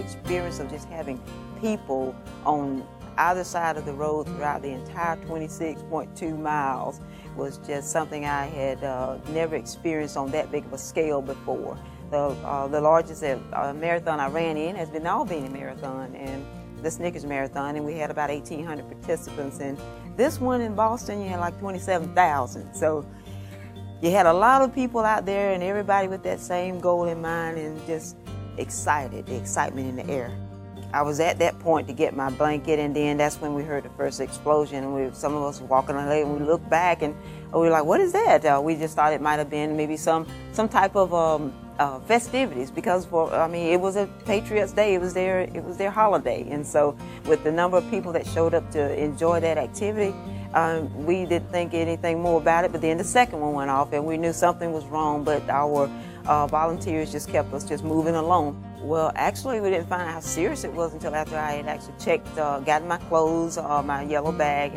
experience of just having people on either side of the road throughout the entire 26.2 miles was just something I had never experienced on that big of a scale before. The largest marathon I ran in has been the Albany Marathon and the Snickers Marathon, and we had about 1,800 participants. And this one in Boston, you had like 27,000. So you had a lot of people out there and everybody with that same goal in mind and just excited, the excitement in the air. I was at that point to get my blanket, and then that's when we heard the first explosion. And some of us were walking on the lake, and we looked back, and we were like, "What is that?" We just thought it might have been maybe some type of festivities, because it was a Patriots Day. It was their holiday, and so with the number of people that showed up to enjoy that activity, we didn't think anything more about it. But then the second one went off, and we knew something was wrong. But our volunteers just kept us just moving along. Well, actually, we didn't find out how serious it was until after I had actually checked, gotten my clothes, my yellow bag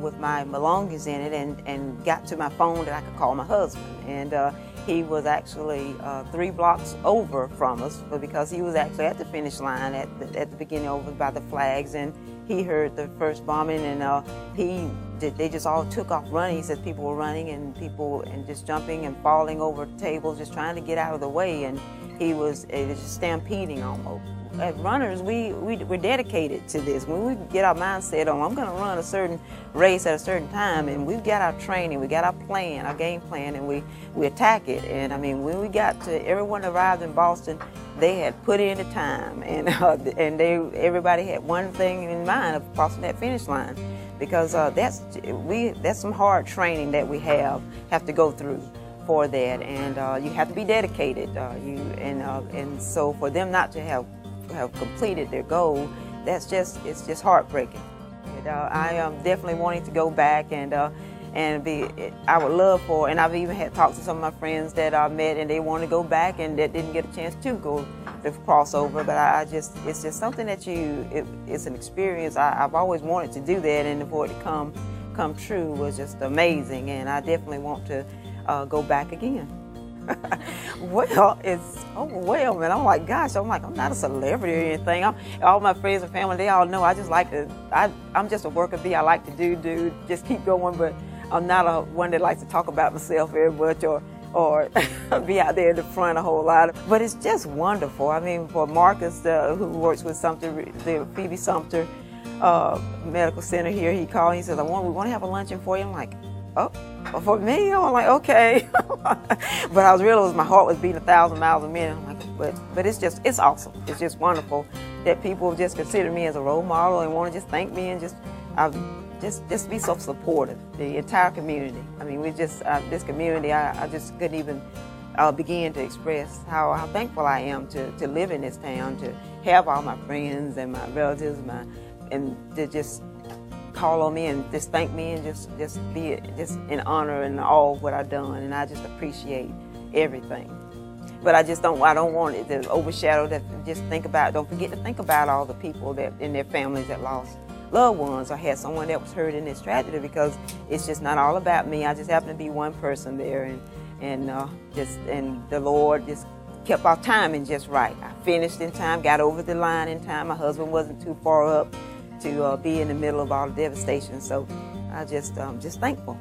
with my belongings in it, and got to my phone that I could call my husband. And he was actually 3 blocks over from us, because he was actually at the finish line at the beginning over by the flags, and he heard the first bombing, and they just all took off running. He said people were running and just jumping and falling over tables, just trying to get out of the way, and it was just stampeding almost. As runners, we're dedicated to this. When we get our mindset on, I'm going to run a certain race at a certain time, and we've got our training, we got our plan, our game plan, and we attack it. And I mean, when we got to, everyone arrived in Boston, they had put in the time, and everybody had one thing in mind of crossing that finish line, because that's some hard training that we have to go through for that, and you have to be dedicated. And so for them not to have completed their goal, it's just heartbreaking. And I am definitely wanting to go back I would love for, and I've even had talks to some of my friends that I met, and they want to go back and that didn't get a chance to go to cross over. But it's just something that it's an experience. I've always wanted to do that, and for it to come true was just amazing. And I definitely want to go back again. Well, it's overwhelming. I'm like, gosh, I'm not a celebrity or anything. All my friends and family, they all know I'm just a worker bee. I like to just keep going, but I'm not one that likes to talk about myself very much or be out there in the front a whole lot. But it's just wonderful. I mean, for Marcus, who works with the Phoebe Sumter Medical Center here, he called and he said, we want to have a luncheon for you. I'm like, oh, for me? I'm like, okay. But I was realizing my heart was beating 1,000 miles a minute. I'm like, but it's awesome. It's just wonderful that people just consider me as a role model and want to just thank me and just be so supportive. The entire community. I mean, this community, I just couldn't even begin to express how thankful I am to live in this town, to have all my friends and my relatives, and to just call on me and just thank me and just be in honor and all of what I've done, and I just appreciate everything. But I don't want it to overshadow that. Don't forget to think about all the people that in their families that lost loved ones or had someone that was hurt in this tragedy, because it's just not all about me. I just happen to be one person there, and the Lord just kept our timing just right. I finished in time, got over the line in time. My husband wasn't too far up to be in the middle of all the devastation, so I'm just thankful.